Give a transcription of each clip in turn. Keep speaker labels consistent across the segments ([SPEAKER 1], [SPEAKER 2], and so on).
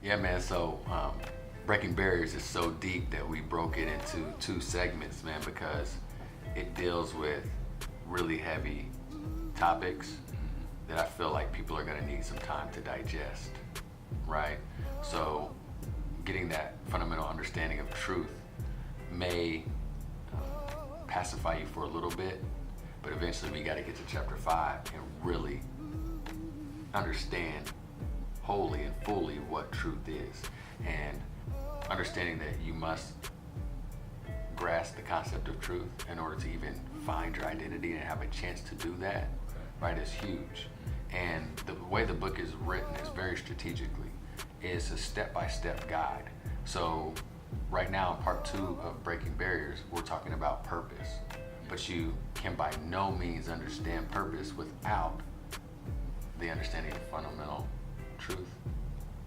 [SPEAKER 1] Yeah, man. So, breaking barriers is so deep that we broke it into two segments, man, because it deals with really heavy topics that I feel like people are going to need some time to digest, right? So, getting that fundamental understanding of truth may pacify you for a little bit, but eventually we got to get to chapter 5 and really understand wholly and fully what truth is, and understanding that you must grasp the concept of truth in order to even find your identity and have a chance to do that, right, is huge. And the way the book is written is very strategically. It's a step-by-step guide. So right now in part 2 of Breaking Barriers, we're talking about purpose, but you can by no means understand purpose without the understanding of fundamental truth,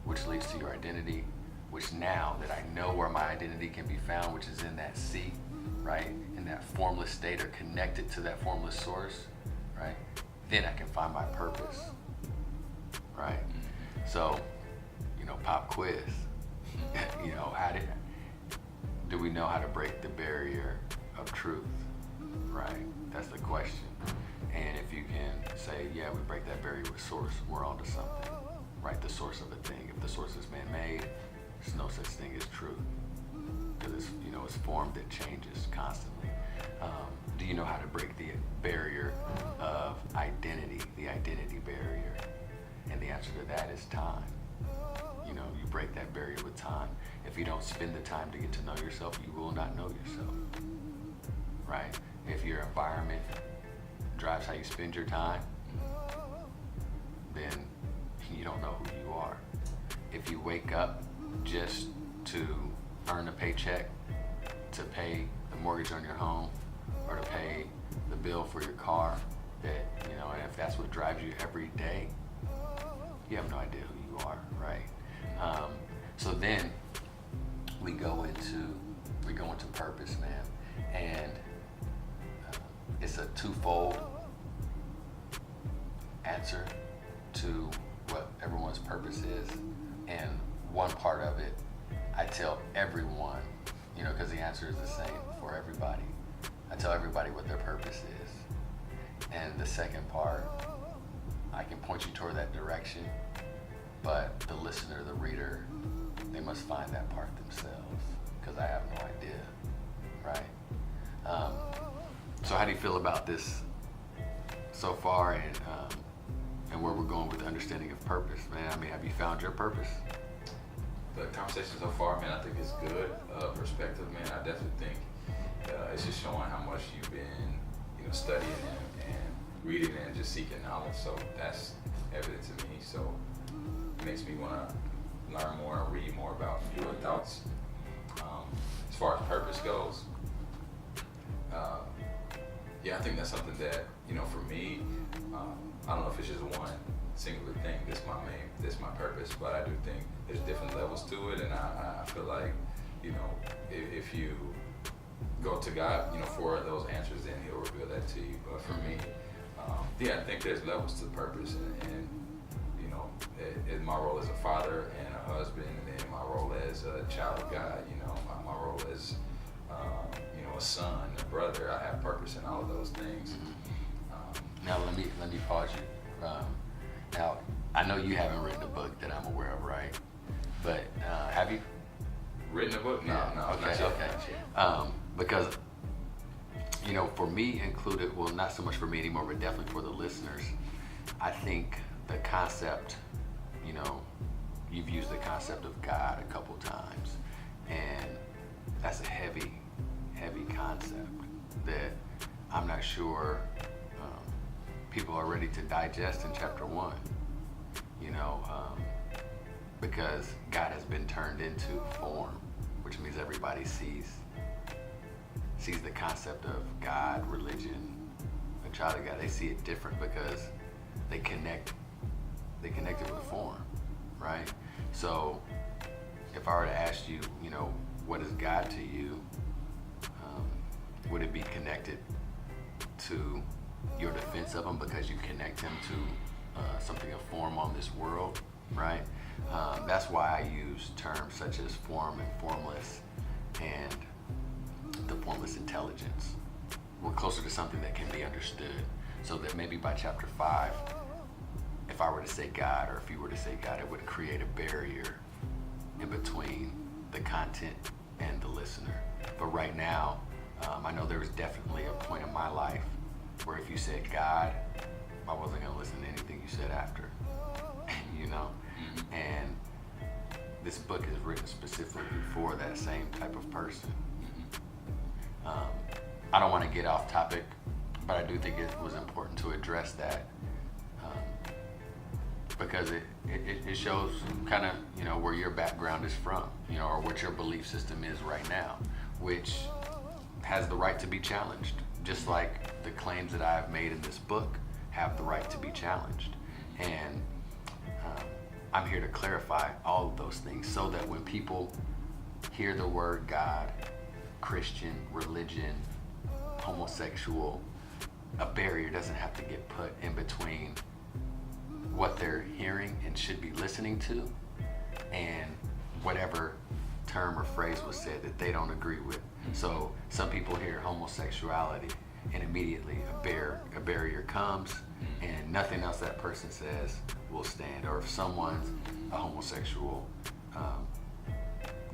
[SPEAKER 1] which leads to your identity, which now that I know where my identity can be found, which is in that seat, right, in that formless state or connected to that formless source, right, then I can find my purpose, right? So, pop quiz, do we know how to break the barrier of truth, right? That's the question. And if you can say, yeah, we break that barrier with source, we're onto something, right? The source of a thing. If the source is man-made, there's no such thing as truth, because it's form that changes constantly. Do you know how to break the barrier of identity, the identity barrier? And the answer to that is time. You break that barrier with time. If you don't spend the time to get to know yourself, you will not know yourself, right? If your environment drives how you spend your time, then you don't know who you are. If you wake up just to earn a paycheck, to pay the mortgage on your home, or to pay the bill for your car, and if that's what drives you every day, you have no idea who you are, right? So then we go into purpose, man, and it's a twofold answer to what everyone's purpose is. And one part of it, I tell everyone, because the answer is the same for everybody. I tell everybody what their purpose is. And the second part, I can point you toward that direction, but the listener, the reader, they must find that part themselves, because I have no idea, right? So how do you feel about this so far, and where we're going with the understanding of purpose, man? I mean, have you found your purpose?
[SPEAKER 2] The conversation so far, man, I think it's good perspective, man. I definitely think it's just showing how much you've been, studying and reading and just seeking knowledge. So that's evident to me. So it makes me want to learn more and read more about your thoughts. As far as purpose goes, yeah, I think that's something that, for me, I don't know if it's just one singular thing, this my purpose, but I do think there's different levels to it, and I feel like, if you go to God, for those answers, then He'll reveal that to you. But for me, I think there's levels to purpose, and in my role as a father and a husband, and then my role as a child of God, my role as a son, a brother, I have purpose in all of those things.
[SPEAKER 1] Now let me pause you. Now I know you haven't written a book that I'm aware of, right? But have you
[SPEAKER 2] written a book? No,
[SPEAKER 1] okay, okay. Because for me included, well, not so much for me anymore, but definitely for the listeners, I think the concept, you've used the concept of God a couple times, and that's a heavy concept that I'm not sure people are ready to digest in chapter 1, because God has been turned into form, which means everybody sees the concept of God, religion, a child of God. They see it different because they connect it with form, right? So if I were to ask you, what is God to you, would it be connected to your defense of Him because you connect Him to something of form on this world, right? That's why I use terms such as form and formless, and the formless intelligence. We're closer to something that can be understood, so that maybe by chapter 5, if I were to say God, or if you were to say God, it would create a barrier in between the content and the listener. But right now, I know there was definitely a point in my life where if you said God, I wasn't going to listen to anything you said after, you know? And this book is written specifically for that same type of person. I don't want to get off topic, but I do think it was important to address that, because it shows kind of, you know, where your background is from, you know, or what your belief system is right now, which has the right to be challenged, just like the claims that I've made in this book have the right to be challenged. And I'm here to clarify all of those things so that when people hear the word God, Christian, religion, homosexual, a barrier doesn't have to get put in between what they're hearing and should be listening to and whatever term or phrase was said that they don't agree with. So some people hear homosexuality and immediately a barrier comes and nothing else that person says will stand. Or if someone's a homosexual,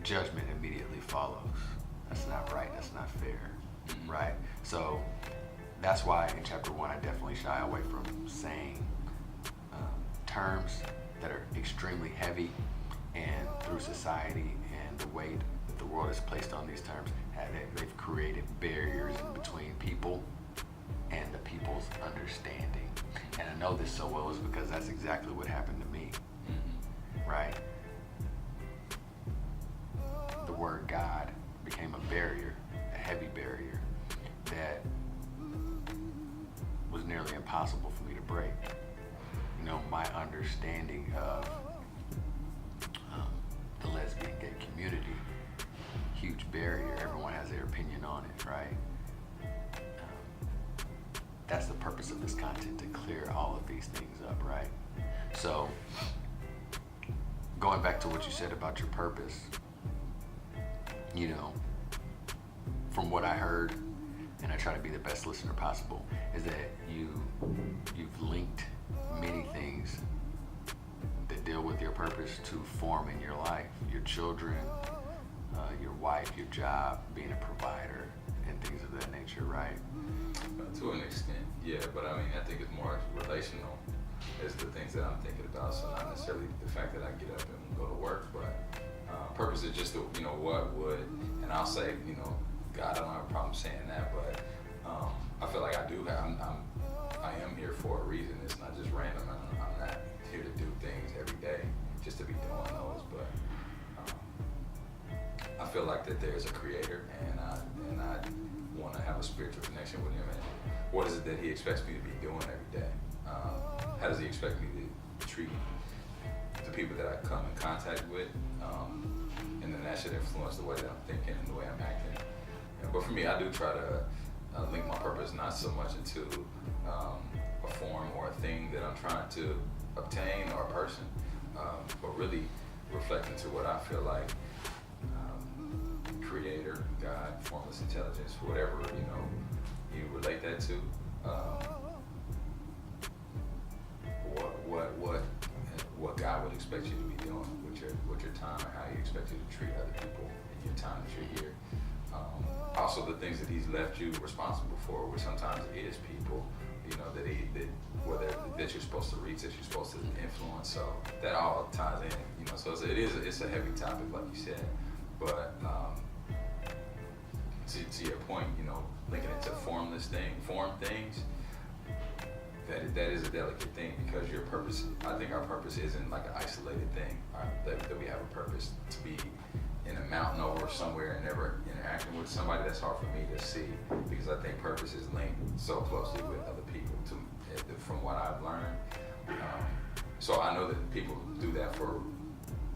[SPEAKER 1] judgment immediately follows. That's not right, that's not fair, right? So that's why in chapter 1 I definitely shy away from saying terms that are extremely heavy, and through society and the weight that the world has placed on these terms, they've created barriers in between people and the people's understanding. And I know this so well is because that's exactly what happened to me, right? The word God became a barrier, a heavy barrier that was nearly impossible for me to break. You know, my understanding of the lesbian gay community, huge barrier. Everyone has their opinion on it, right? That's the purpose of this content, to clear all of these things up, right? So, going back to what you said about your purpose, you know, from what I heard, and I try to be the best listener possible, is that you've linked many things that deal with your purpose to form in your life, your children, your wife, your job, being a provider, and things of that nature, right?
[SPEAKER 2] To an extent, yeah, but I mean, I think it's more relational as the things that I'm thinking about, so not necessarily the fact that I get up and go to work, but purpose is just, you know, what would, and I'll say, you know, God, I don't have a problem saying that, but I feel like I am here for a reason. It's not just random. I'm not here to do things every day just to be doing those, but I feel like that there's a creator, and I want to have a spiritual connection with him, and what is it that he expects me to be doing every day? How does he expect me to treat the people that I come in contact with? And then that should influence the way that I'm thinking and the way I'm acting. But for me, I do try to link my purpose not so much into a form or a thing that I'm trying to obtain or a person, but really reflect into what I feel like creator, God, formless intelligence, whatever, you know, you relate that to, what God would expect you to be doing with your time, and how He expects you to treat other people in your time that you're here. Also, the things that He's left you responsible for, which sometimes it is people, you know, that you're supposed to reach, that you're supposed to influence. So that all ties in, you know. So it's a heavy topic, like you said, but to your point, you know, linking it to form things. That is a delicate thing, because your purpose, I think our purpose isn't like an isolated thing, that we have a purpose to be in a mountain over somewhere and never interacting with somebody. That's hard for me to see, because I think purpose is linked so closely with other people from what I've learned. So I know that people do that for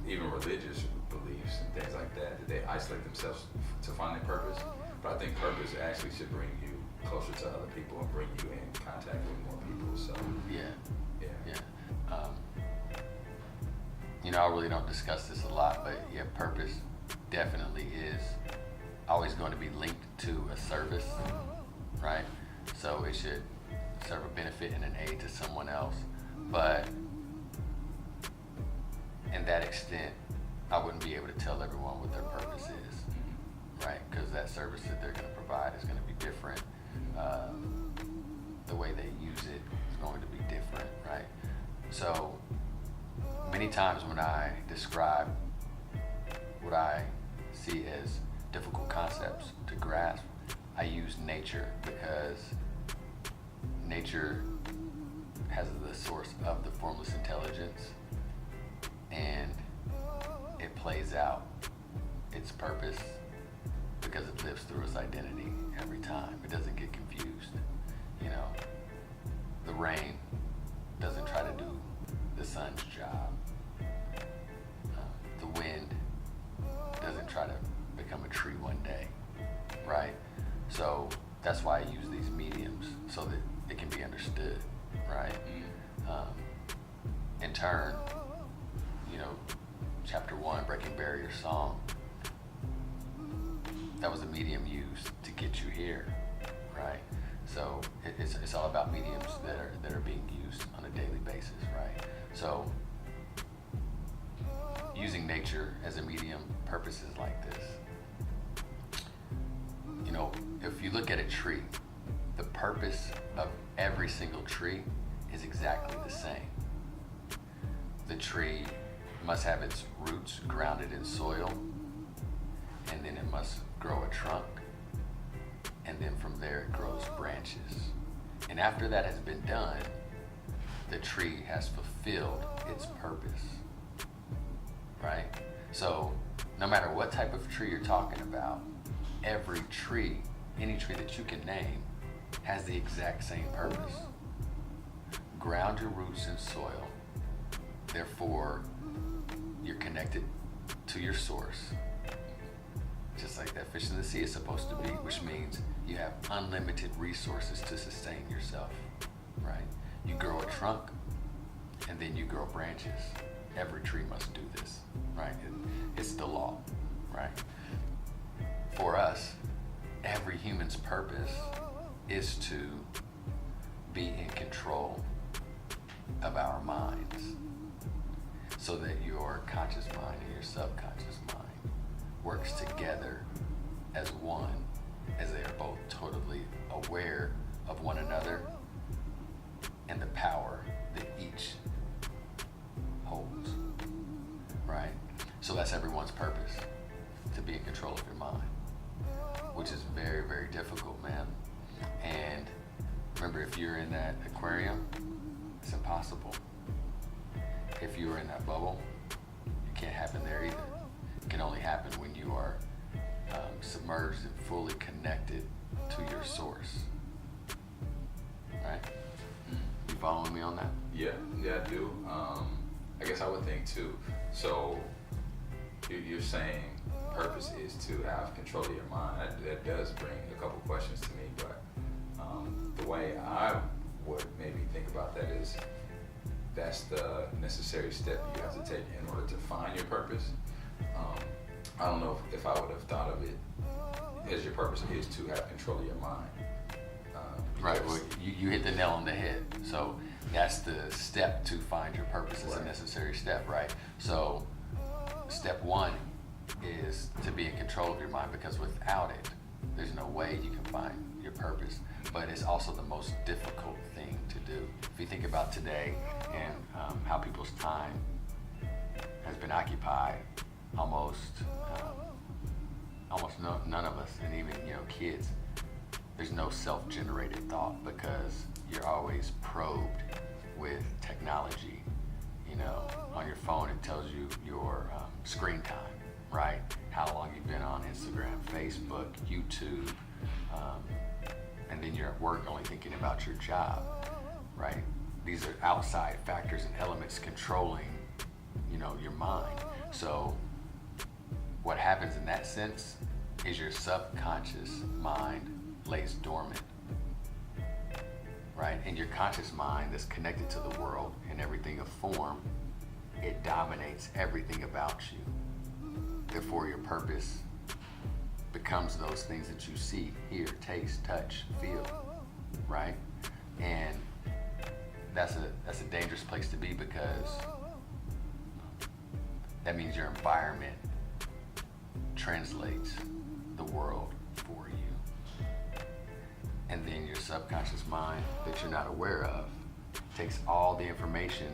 [SPEAKER 2] even religious beliefs and things like that they isolate themselves to find their purpose. But I think purpose actually should bring you closer to other people and bring you in contact with more people. So
[SPEAKER 1] I really don't discuss this a lot, but yeah, purpose definitely is always going to be linked to a service, right? So it should serve a benefit and an aid to someone else. But in that extent, I wouldn't be able to tell everyone what their purpose is, right? Because that service that they're going to provide is going to be different. The way they use it is going to be different, right? So many times when I describe what I see as difficult concepts to grasp, I use nature, because nature has the source of the formless intelligence, and it plays out its purpose because it lives through its identity every time. It doesn't get confused. The rain doesn't try to do the sun's job. The wind doesn't try to become a tree one day, right? So that's why I use these mediums, so that it can be understood, right? In turn, chapter 1, Breaking Barrier Song, that was a medium used to get you here, right? So it's all about mediums that are being used on a daily basis, right? So using nature as a medium, purposes like this. If you look at a tree, the purpose of every single tree is exactly the same. The tree must have its roots grounded in soil, and then it must grow a trunk, and then from there it grows branches. And after that has been done, the tree has fulfilled its purpose, right? So no matter what type of tree you're talking about, every tree, any tree that you can name, has the exact same purpose. Ground your roots in soil. Therefore, you're connected to your source, just like that fish in the sea is supposed to be, which means you have unlimited resources to sustain yourself, right? You grow a trunk, and then you grow branches. Every tree must do this, right? It's the law, right? For us, every human's purpose is to be in control of our minds, so that your conscious mind and your subconscious mind works together as one, as they are both totally aware of one another and the power that each holds, right? So that's everyone's purpose, to be in control of your mind, which is very, very difficult, man. And remember, if you're in that aquarium, it's impossible. If you are in that bubble, it can't happen there either. It can only happen when you are submerged and fully connected to your source, right? You following me on that?
[SPEAKER 2] Yeah, I do. I guess I would think too. So you're saying purpose is to have control of your mind. That does bring a couple questions to me, but the way I would maybe think about that is that's the necessary step you have to take in order to find your purpose. I don't know if I would have thought of it as your purpose is to have control of your mind.
[SPEAKER 1] Right, well, you hit the nail on the head. So that's the step to find your purpose. It's a necessary step, right? So step 1 is to be in control of your mind, because without it, there's no way you can find your purpose. But it's also the most difficult thing to do. If you think about today and how people's time has been occupied, almost none of us, and even kids, there's no self-generated thought, because you're always probed with technology. On your phone it tells you your screen time, right? How long you've been on Instagram, Facebook, YouTube, and then you're at work only thinking about your job, right? These are outside factors and elements controlling, your mind. So what happens in that sense is your subconscious mind lays dormant, right? And your conscious mind that's connected to the world and everything of form it dominates everything about you. Therefore, your purpose becomes those things that you see, hear, taste, touch, feel, right? And that's a dangerous place to be, because that means your environment translates the world for you. And then your subconscious mind that you're not aware of takes all the information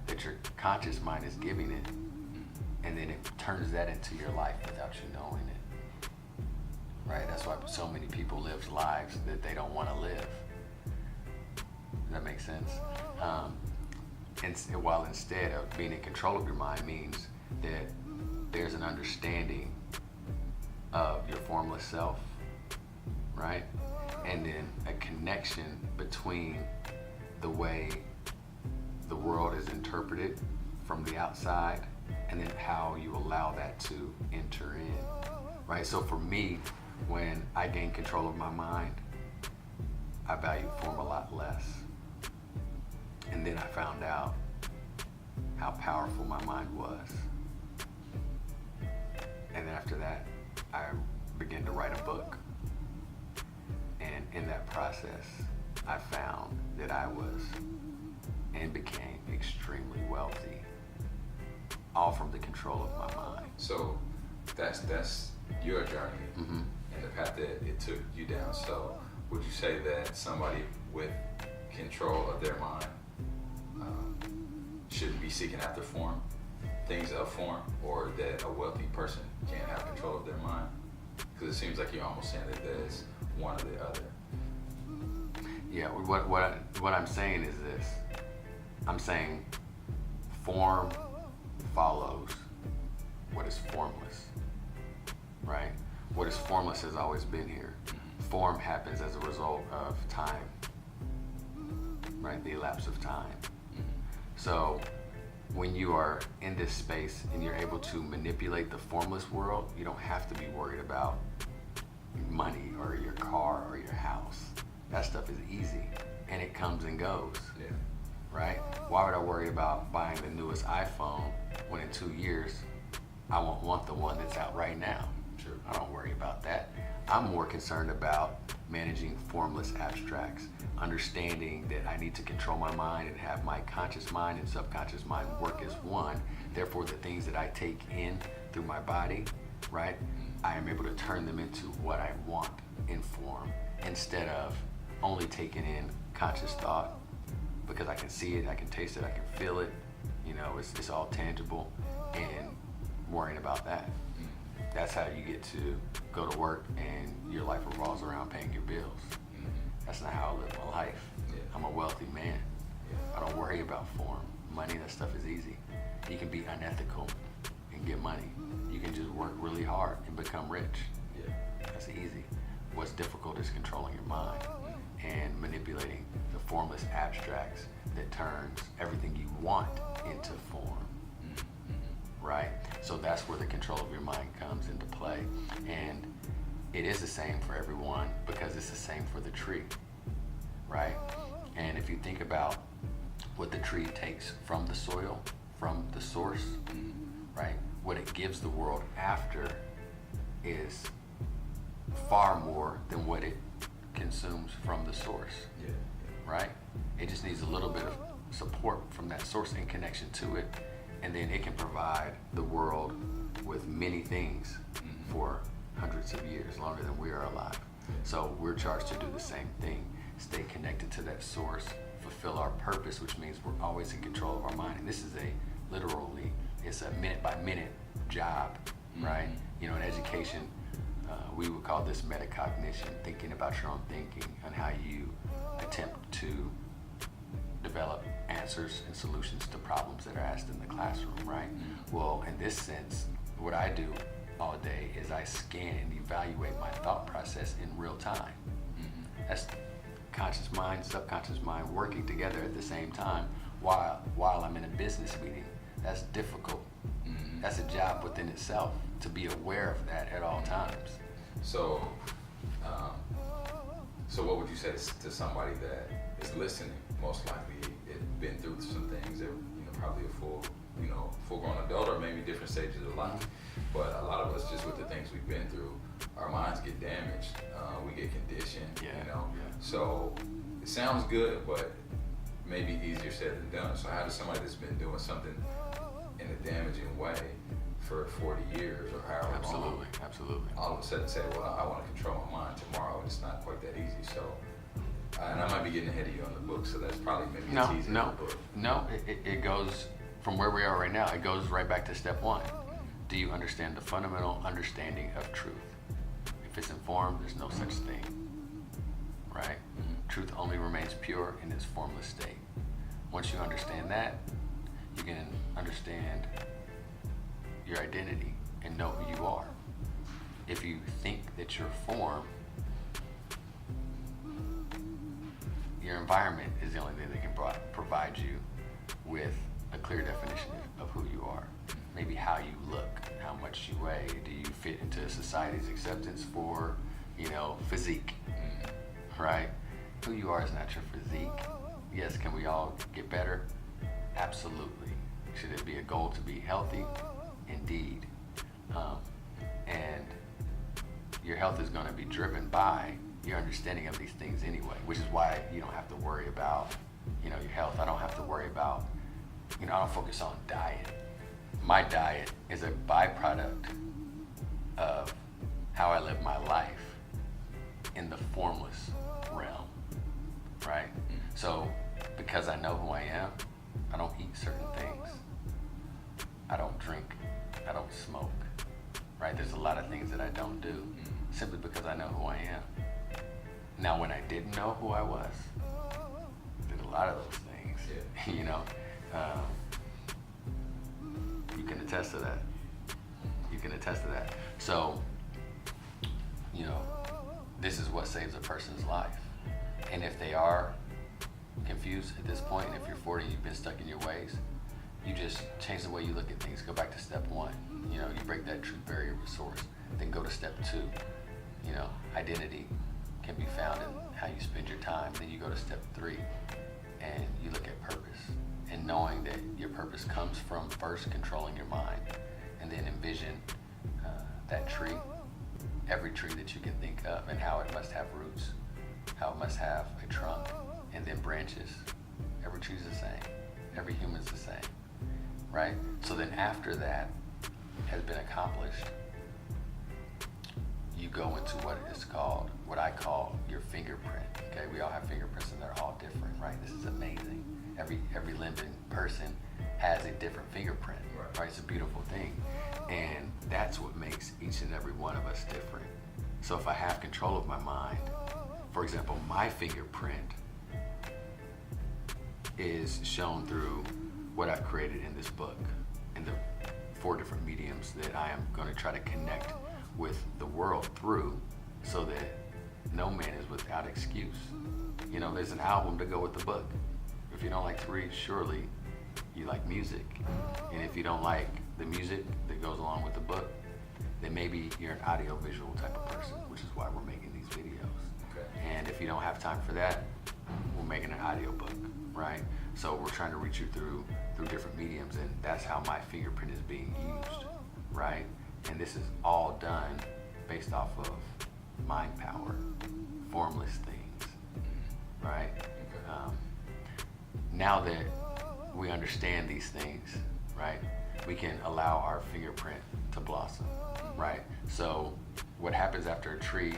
[SPEAKER 1] that your conscious mind is giving it, and then it turns that into your life without you knowing it. Right? That's why so many people live lives that they don't want to live. Does that make sense? And while instead of being in control of your mind means that there's an understanding of your formless self, right? And then a connection between the way the world is interpreted from the outside, and then how you allow that to enter in, right? So for me, when I gain control of my mind, I value form a lot less. And then I found out how powerful my mind was. And then after that, I began to write a book. And in that process, I found that I was and became extremely wealthy, all from the control of my mind.
[SPEAKER 2] So that's your journey, and the path that it took you down. So would you say that somebody with control of their mind should be seeking after form, things of form, or that a wealthy person can't have control of their mind? Because it seems like you're almost saying that there's one or the other.
[SPEAKER 1] Yeah, what I'm saying is this. I'm saying form follows what is formless, right? What is formless has always been here. Form happens as a result of time, right? The elapse of time. So when you are in this space and you're able to manipulate the formless world, you don't have to be worried about money or your car or your house. That stuff is easy and it comes and goes.
[SPEAKER 2] Yeah.
[SPEAKER 1] Right? Why would I worry about buying the newest iPhone when in 2 years I won't want the one that's out right now?
[SPEAKER 2] Sure.
[SPEAKER 1] I don't worry about that. I'm more concerned about managing formless abstracts, understanding that I need to control my mind and have my conscious mind and subconscious mind work as one. Therefore, the things that I take in through my body, right, I am able to turn them into what I want in form, instead of only taking in conscious thought, because I can see it, I can taste it, I can feel it, you know, it's all tangible, and worrying about that. That's how you get to go to work and your life revolves around paying your bills. That's not how I live my life.
[SPEAKER 2] Yeah.
[SPEAKER 1] I'm a wealthy man.
[SPEAKER 2] Yeah.
[SPEAKER 1] I don't worry about form. Money, that stuff is easy. You can be unethical and get money. You can just work really hard and become rich.
[SPEAKER 2] Yeah.
[SPEAKER 1] That's easy. What's difficult is controlling your mind and manipulating the formless abstracts that turns everything you want into form. Right? So that's where the control of your mind comes into play. And it is the same for everyone, because it's the same for the tree. Right? And if you think about what the tree takes from the soil, from the source, right? What it gives the world after is far more than what it consumes from the source.
[SPEAKER 2] Yeah.
[SPEAKER 1] Right? It just needs a little bit of support from that source and connection to it, and then it can provide the world with many things for hundreds of years, longer than we are alive. So we're charged to do the same thing, stay connected to that source, fulfill our purpose, which means we're always in control of our mind. And this is it's a minute by minute job, right? You know, in education, we would call this metacognition, thinking about your own thinking and how you attempt to develop answers and solutions to problems that are asked in the classroom, right? Well, in this sense, what I do all day is I scan and evaluate my thought process in real time. That's conscious mind, subconscious mind working together at the same time while I'm in a business meeting. That's difficult. That's a job within itself, to be aware of that at all times.
[SPEAKER 2] So what would you say to somebody that is listening? Most likely, it's been through some things. They're probably a full full-grown adult or maybe different stages of life. But a lot of us, just with the things we've been through, our minds get damaged. We get conditioned. So it sounds good, but maybe easier said than done. So how does somebody that's been doing something in a damaging way for 40 years or however long,
[SPEAKER 1] Absolutely.
[SPEAKER 2] all of a sudden say, well, I want to control my mind tomorrow? It's not quite that easy. So, and I might be getting ahead of you on the book, so that's probably maybe a teaser in the book.
[SPEAKER 1] No, it goes from where we are right now. It goes right back to step one. Do you understand the fundamental understanding of truth? If it's informed, there's no such thing, right? Truth only remains pure in its formless state. Once you understand that, you can understand your identity and know who you are. If you think that you're form, your environment is the only thing that can provide you with a clear definition of who you are. Maybe how you look, how much you weigh, do you fit into society's acceptance for, physique, right? Who you are is not your physique. Yes, can we all get better? Absolutely. Should it be a goal to be healthy? Indeed. And your health is going to be driven by your understanding of these things anyway, which is why you don't have to worry about, your health. I don't have to worry about, I don't focus on diet. My diet is a byproduct of how I live my life in the formless realm, right? So because I know who I am, I don't eat certain things. I don't drink. I don't smoke, right? There's a lot of things that I don't do simply because I know who I am. Now, when I didn't know who I was, I did a lot of those things, you can attest to that. So, this is what saves a person's life. And if they are confused at this point, and if you're 40 and you've been stuck in your ways, you just change the way you look at things. Go back to step one. You break that truth barrier with source. Then go to step two. Identity can be found in how you spend your time. Then you go to step three, and you look at purpose. And knowing that your purpose comes from first controlling your mind, and then envision that tree, every tree that you can think of, and how it must have roots, how it must have a trunk, and then branches. Every tree is the same. Every human is the same, right? So then after that has been accomplished, you go into what I call your fingerprint. Okay, we all have fingerprints and they're all different, right? This is amazing. Every living person has a different fingerprint, right? It's a beautiful thing. And that's what makes each and every one of us different. So if I have control of my mind, for example, my fingerprint is shown through what I've created in this book, in the 4 different mediums that I am going to try to connect with the world through, so that no man is without excuse. There's an album to go with the book. If you don't like to read, surely you like music. And if you don't like the music that goes along with the book, then maybe you're an audio-visual type of person, which is why we're making these videos.
[SPEAKER 2] Okay.
[SPEAKER 1] And if you don't have time for that, we're making an audio book, right? So we're trying to reach you through different mediums, and that's how my fingerprint is being used, right? And this is all done based off of mind power, formless things, right? Now that we understand these things, right, we can allow our fingerprint to blossom, right? So what happens after a tree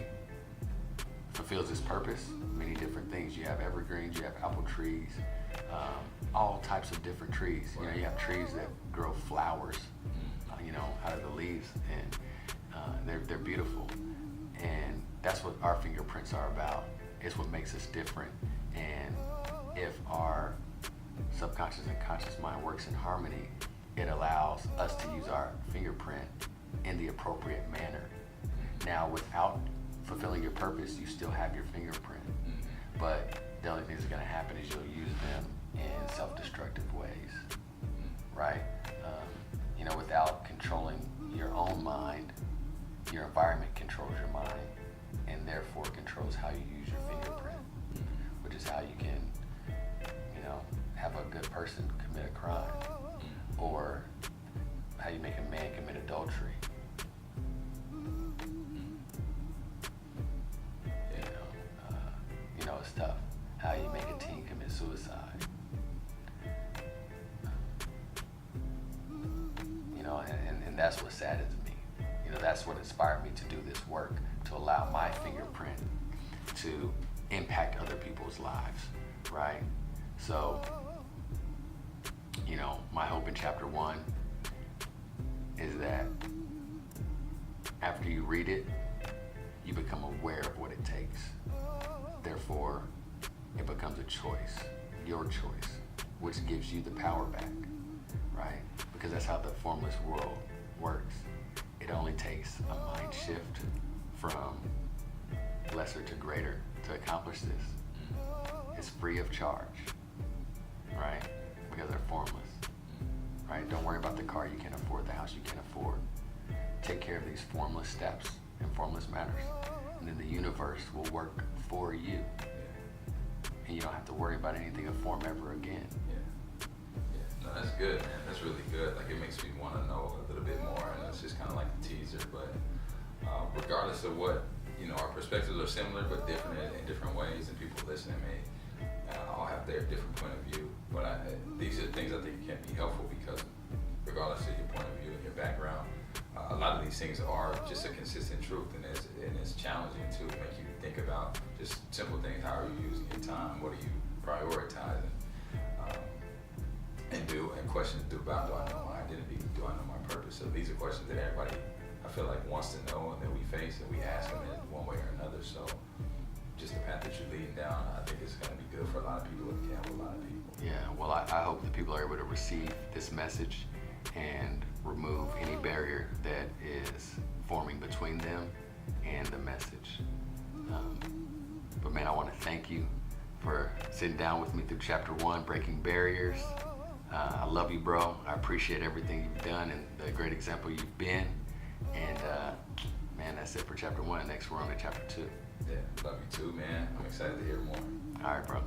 [SPEAKER 1] fulfills its purpose? Many different things. You have evergreens, you have apple trees, all types of different trees. You have trees that grow flowers, out of the leaves, and they're beautiful. And that's what our fingerprints are about. It's what makes us different. And if our subconscious and conscious mind works in harmony, it allows us to use our fingerprint in the appropriate manner. Now, without fulfilling your purpose, you still have your fingerprint. But the only thing that's going to happen is you'll use them in self-destructive ways, right? Without controlling your own mind, your environment controls your mind, and therefore controls how you use your fingerprint, which is how you can, have a good person commit a crime, or And that's what saddens me. You know, that's what inspired me to do this work, to allow my fingerprint to impact other people's lives, right? So, you know, my hope in chapter 1 is that after you read it, you become aware of what it takes. Therefore, it becomes a choice, your choice, which gives you the power back, right? Because that's how the formless world works. It only takes a mind shift from lesser to greater to accomplish this. It's free of charge, right? Because they're formless, right? Don't worry about the car you can't afford, the house you can't afford. Take care of these formless steps and formless matters, and then the universe will work for you. And you don't have to worry about anything of form ever again.
[SPEAKER 2] No, that's good, man. That's really good. Like, it makes me want to know a little bit more, and it's just kind of like a teaser. But regardless of what, you know, our perspectives are similar but different in different ways, and people listening may all have their different point of view. But these are things I think can be helpful, because regardless of your point of view and your background, a lot of these things are just a consistent truth, and it's challenging to make you think about just simple things. How are you using your time? What are you prioritizing? And questions about, do I know my identity? Do I know my purpose? So these are questions that everybody, I feel like, wants to know, and that we face, and we ask them in one way or another. So just the path that you're leading down, I think it's going to be good for a lot of people. It can help a lot of people.
[SPEAKER 1] Yeah, well, I hope that people are able to receive this message and remove any barrier that is forming between them and the message. But man, I want to thank you for sitting down with me through chapter 1, Breaking Barriers. I love you, bro. I appreciate everything you've done and the great example you've been. And man, that's it for chapter 1. Next, we're on to chapter 2.
[SPEAKER 2] Yeah, love you too, man. I'm excited to hear more.
[SPEAKER 1] All right, bro.